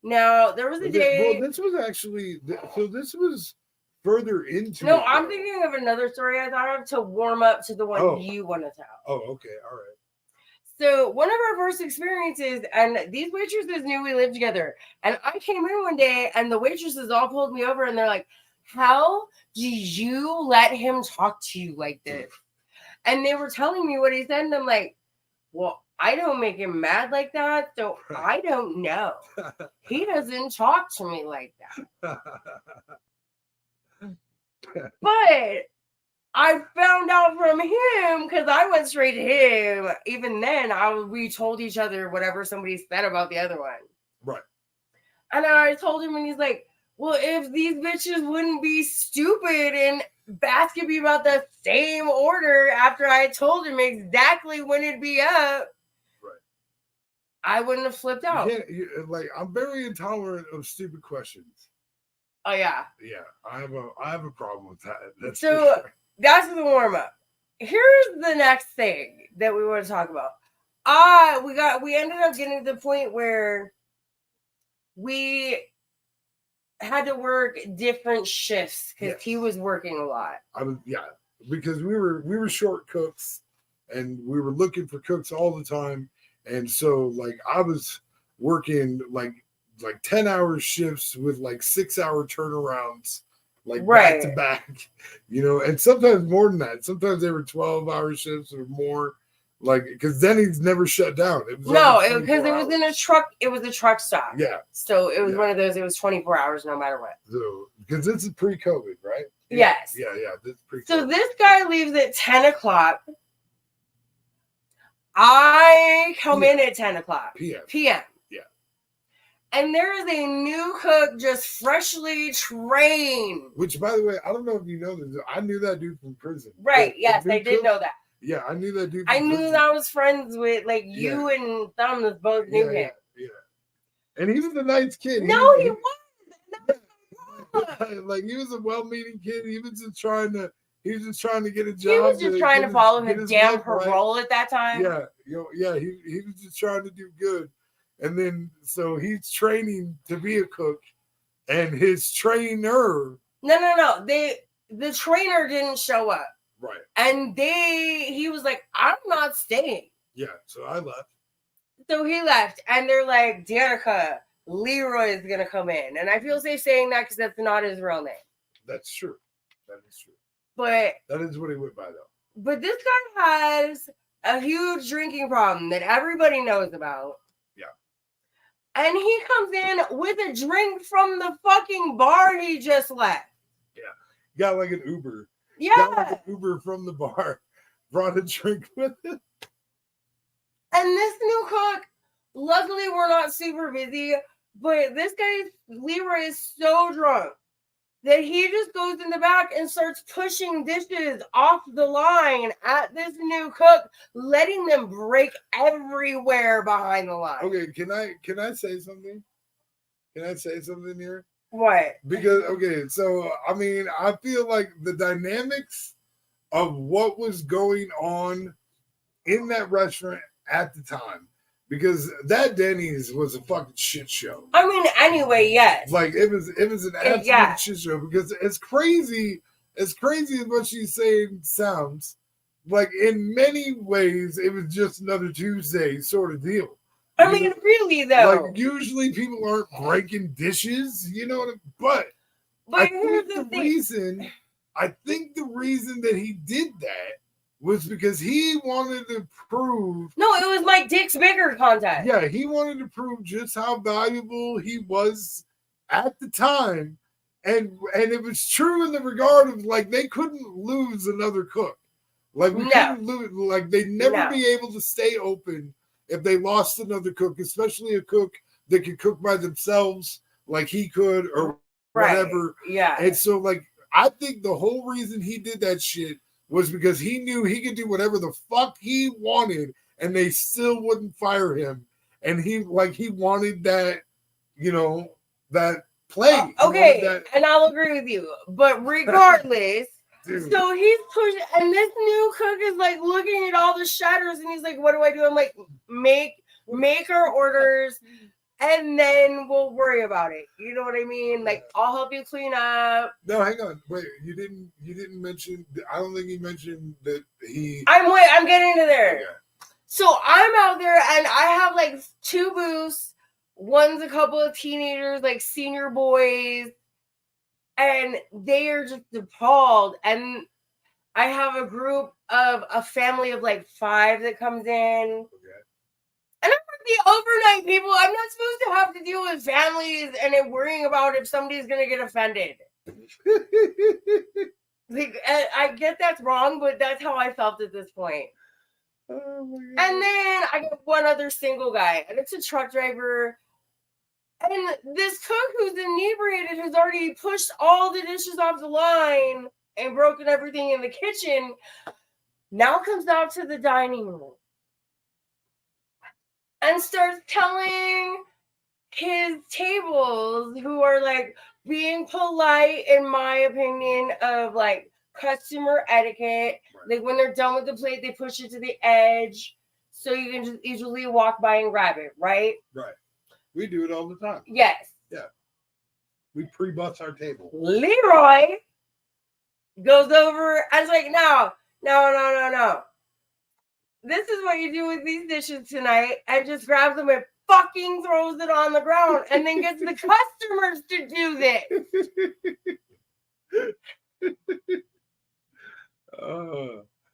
Now, there was a day. Well, this was actually, so this was further into. No, I'm thinking of another story I thought of to warm up to the one you want to tell. Oh, okay. All right. So one of our first experiences, and these waitresses knew we lived together. And I came in one day and the waitresses all pulled me over and they're like, how did you let him talk to you like this? And they were telling me what he said, and I'm like, well, I don't make him mad like that, so I don't know. He doesn't talk to me like that. But I found out from him, because I went straight to him. Even then, we told each other whatever somebody said about the other one. Right. And I told him, and he's like, well, if these bitches wouldn't be stupid and basket me about the same order after I told him exactly when it'd be up, right, I wouldn't have flipped out. Like, I'm very intolerant of stupid questions. Oh yeah. Yeah, I have a problem with that. That's so for sure. That's the warm up. Here's the next thing that we want to talk about. We ended up getting to the point where we had to work different shifts because he was working a lot. Because we were short cooks, and we were looking for cooks all the time, and so like I was working like 10-hour shifts with like 6-hour turnarounds, like back to back, and sometimes more than that. Sometimes they were 12-hour shifts or more. Like, because Denny's never shut down. It was because it was in a truck. It was a truck stop. Yeah. So it was one of those. It was 24 hours, no matter what. So, because this is pre-COVID, right? Yes. Yeah. This is pre-COVID. So this guy leaves at 10 o'clock. I come in at 10 o'clock. PM. Yeah. And there is a new cook just freshly trained. Which, by the way, I don't know if you know this. I knew that dude from prison. Right. Yes, I did know that. Yeah, I knew that dude. I knew that I was friends with, like, you and Thomas both knew him. Yeah. And he was a nice kid. He was. Like, he was a well-meaning kid. He was just trying to get a job. He was just trying to follow his damn parole at that time. Yeah. He was just trying to do good. And then, so he's training to be a cook, and his trainer. No. The trainer didn't show up. Right. And he was like, I'm not staying. Yeah. So I left. So he left, and they're like, Danica, Leroy is going to come in. And I feel safe saying that because that's not his real name. That's true. That is true. But that is what he went by, though. But this guy has a huge drinking problem that everybody knows about. Yeah. And he comes in with a drink from the fucking bar he just left. Yeah. Got like an Uber. Yeah. Got like an Uber from the bar. Brought a drink with him. And this new cook, luckily we're not super busy, but this guy, Leroy, is so drunk that he just goes in the back and starts pushing dishes off the line at this new cook, letting them break everywhere behind the line. Okay, can I say something? Can I say something here? What? Because, okay, so, I mean, I feel like the dynamics of what was going on in that restaurant at the time, because that Denny's was a fucking shit show. I mean, anyway, yes. Like, it was an absolute shit show, because as crazy as what she's saying sounds, like, in many ways, it was just another Tuesday sort of deal. I mean, really, though. Like, usually people aren't breaking dishes, you know what I mean? But I think the reason that he did that was because he wanted to prove. No, it was my Dick's Bigger contest. Yeah, he wanted to prove just how valuable he was at the time. And it was true in the regard of, like, they couldn't lose another cook. Like, we couldn't lose, like, they'd never be able to stay open if they lost another cook, especially a cook that could cook by themselves like he could or whatever. Yeah. And so, like, I think the whole reason he did that shit was because he knew he could do whatever the fuck he wanted and they still wouldn't fire him. And he wanted that, that play. Okay, and I'll agree with you. But regardless, so he's pushing, and this new cook is like looking at all the shatters, and he's like, what do I do? I'm like, make our orders, and then we'll worry about it. You know what I mean? Like, I'll help you clean up. No, hang on. Wait, you didn't mention, I don't think you mentioned that he... I'm getting to there. Okay. So I'm out there, and I have like 2 booths. One's a couple of teenagers, like senior boys, and they are just appalled. And I have a group of a family of like 5 that comes in. Okay. And I'm like the overnight people. I'm not supposed to have to deal with families and then worrying about if somebody's gonna get offended. Like, I get that's wrong, but that's how I felt at this point. Oh my God. And then I got one other single guy, and it's a truck driver. And this cook who's inebriated has already pushed all the dishes off the line and broken everything in the kitchen. Now comes out to the dining room and starts telling his tables, who are like being polite, in my opinion, of like customer etiquette. Right. Like when they're done with the plate, they push it to the edge so you can just easily walk by and grab it, right? Right. We do it all the time. Yes. We pre-bus our table. Leroy goes over and is like, no. This is what you do with these dishes tonight, and just grabs them and fucking throws it on the ground and then gets the customers to do this.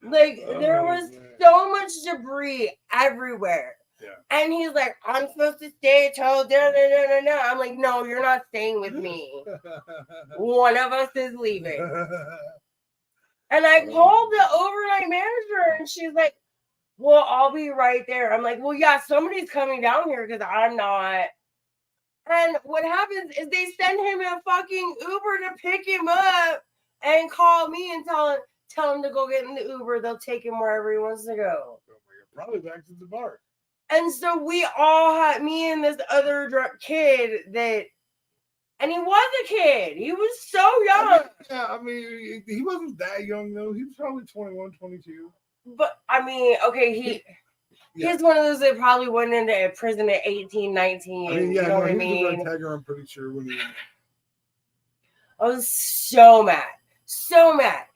There was so much debris everywhere. Yeah. And he's like, I'm supposed to stay till da. I'm like, no, you're not staying with me. One of us is leaving. And I called the overnight manager, and she's like, well, I'll be right there. I'm like, well, yeah, somebody's coming down here because I'm not. And what happens is they send him a fucking Uber to pick him up and call me and tell him to go get in the Uber. They'll take him wherever he wants to go. Probably back to the bar. And so we all had, me and this other kid that, and he was a kid. He was so young. I mean, he wasn't that young, though. He was probably 21, 22. But, I mean, okay, he's one of those that probably went into prison at 18, 19. I mean, yeah, you know what I he mean? was a tagger, I'm pretty sure. When he... I was so mad. So mad.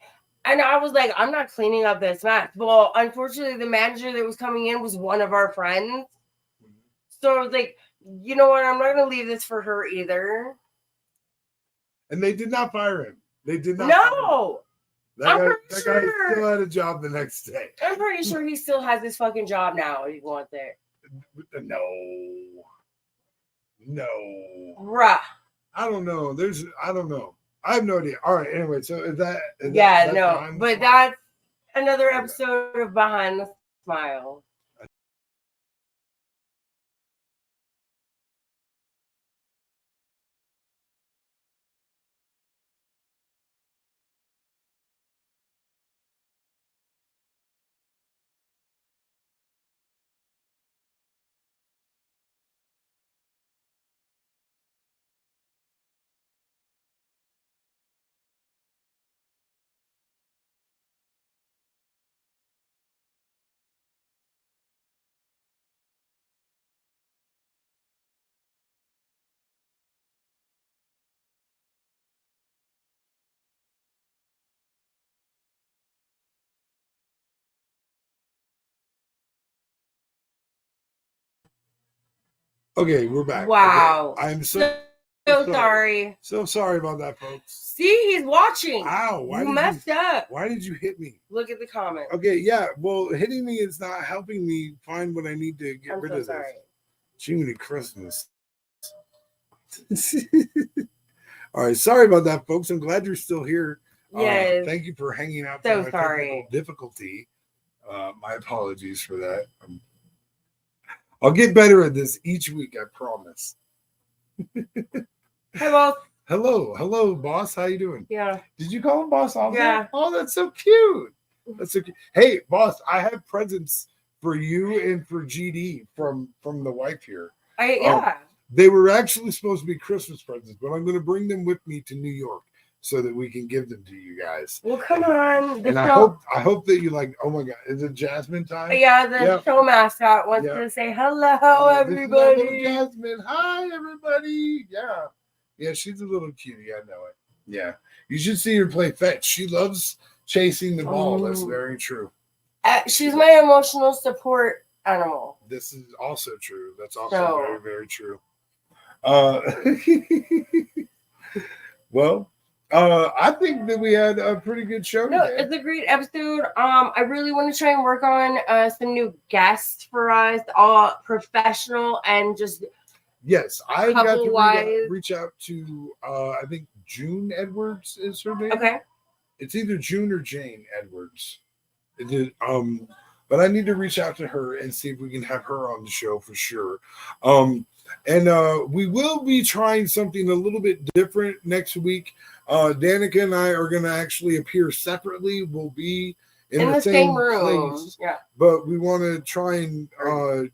And I was like, I'm not cleaning up this mess. Well, unfortunately, the manager that was coming in was one of our friends. So I was like, you know what? I'm not going to leave this for her either. And they did not fire him. They did not. No. That guy still had a job the next day. I'm pretty sure he still has his fucking job now if he wants it. No. Bruh. I don't know. I don't know. I have no idea. All right. Anyway, so is that but that's another episode of Behind the Smile. Okay, we're back. Wow. Okay. I'm so sorry. So sorry about that, folks. See, he's watching. Ow. You messed up. Why did you hit me? Look at the comment. Okay, yeah. Well, hitting me is not helping me find what I need to get rid of sorry. this. Jiminy Christmas. All right, sorry about that, folks. I'm glad you're still here. Yes. Thank you for hanging out. So my sorry. Difficulty. My apologies for that. I'll get better at this each week, I promise. Hi, boss. Hello, boss. How you doing? Yeah. Did you call him boss also? Yeah. Oh, that's so cute. That's so cute. Hey, boss, I have presents for you and for GD from the wife here. Yeah. They were actually supposed to be Christmas presents, but I'm going to bring them with me to New York so that we can give them to you guys. Well, come on. And I hope that you like. Oh my God, is it Jasmine time? Yeah, the show mascot wants to say hello, everybody. Jasmine, hi everybody. Yeah, she's a little cutie. I know it. Yeah, you should see her play fetch. She loves chasing the ball. That's very true. She's my emotional support animal. This is also true. That's also very, very true. Well, I think that we had a pretty good show No, today. it's a great episode. I really want to try and work on some new guests for us, all professional and just Yes, I've got to couple-wise. reach out to I think June Edwards is her name. okay. It's either June or Jane Edwards. But I need to reach out to her and see if we can have her on the show for sure. And we will be trying something a little bit different next week. Danica and I are going to actually appear separately. We'll be in the same room. place, Yeah. but we want to try and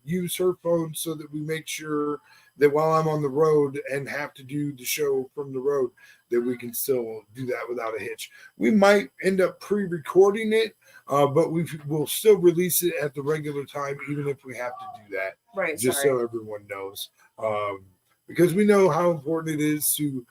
use her phone so that we make sure that while I'm on the road and have to do the show from the road, that we can still do that without a hitch. We might end up pre-recording it, but we'll still release it at the regular time, even if we have to do that, Right. just so everyone knows. Because we know how important it is to,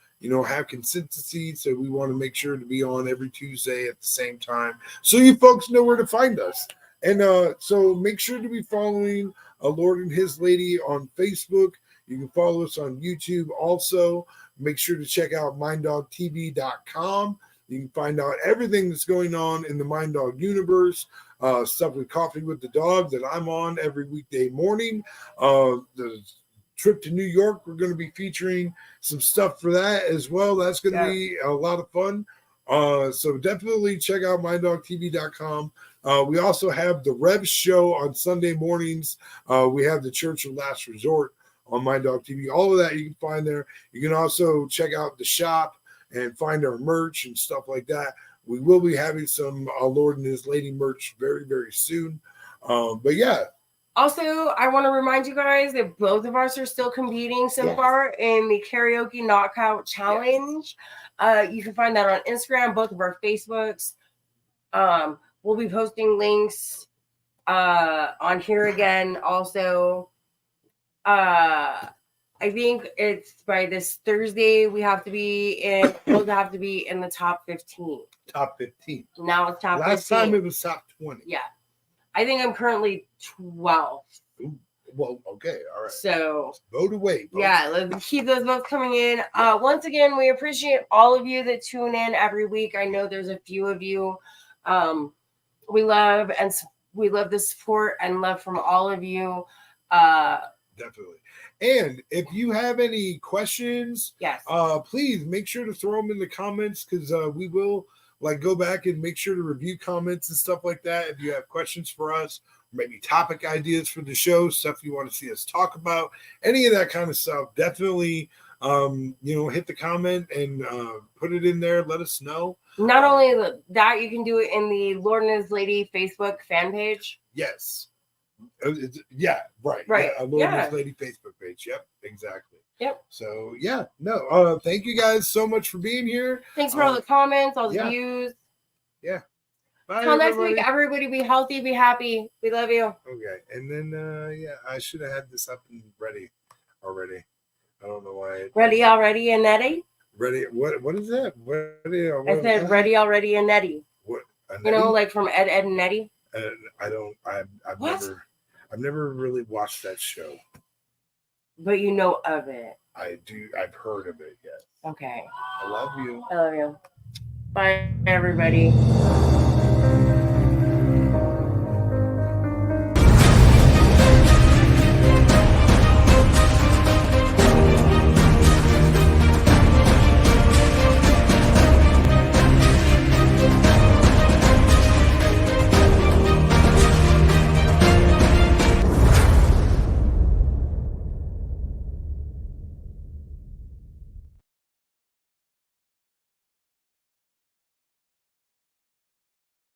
have consistency. So we want to make sure to be on every Tuesday at the same time, so you folks know where to find us. And so make sure to be following Lord and His Lady on Facebook. You can follow us on YouTube also. Make sure to check out minddogtv.com. You can find out everything that's going on in the Mind Dog universe. Stuff with Coffee with the Dog that I'm on every weekday morning. The trip to New York, we're going to be featuring some stuff for that as well. That's going to be a lot of fun. So definitely check out minddogtv.com. We also have the Rev Show on Sunday mornings. We have the Church of Last Resort on Mind Dog TV. All of that you can find there. You can also check out the shop and find our merch and stuff like that. We will be having some Lord and His Lady merch very, very soon. But yeah. Also, I want to remind you guys that both of us are still competing so far in the karaoke knockout challenge. You can find that on Instagram, both of our Facebooks. We'll be posting links on here again also. I think it's by this Thursday we'll have to be in the top 15. Top 15. Now it's top 15. Last time it was top 20. Yeah. I think I'm currently 12. Ooh, well, okay, all right. So vote away. Folks. Yeah, let's keep those votes coming in. Once again, we appreciate all of you that tune in every week. I know there's a few of you. We love the support and love from all of you. Definitely. And if you have any questions, yes, please make sure to throw them in the comments, because we will go back and make sure to review comments and stuff like that. If you have questions for us, maybe topic ideas for the show, stuff you want to see us talk about, any of that kind of stuff, definitely hit the comment and put it in there. Let us know. Not only that, you can do it in the Lord and His Lady Facebook fan page. Yes. Yeah, right. Right. Yeah, Lord and His Lady Facebook page. Yep, exactly. Yep. So yeah, no. Thank you guys so much for being here. Thanks for all the comments, all the views. Yeah. Bye. Till next week, everybody be healthy, be happy. We love you. Okay. And then I should have had this up and ready already. I don't know why. Ready already and Nettie? Ready. What is that? I said ready already and Nettie. What? Like from Ed and Nettie? I've never really watched that show. But you know of it. I do. I've heard of it, yes. Okay. I love you. I love you. Bye, everybody.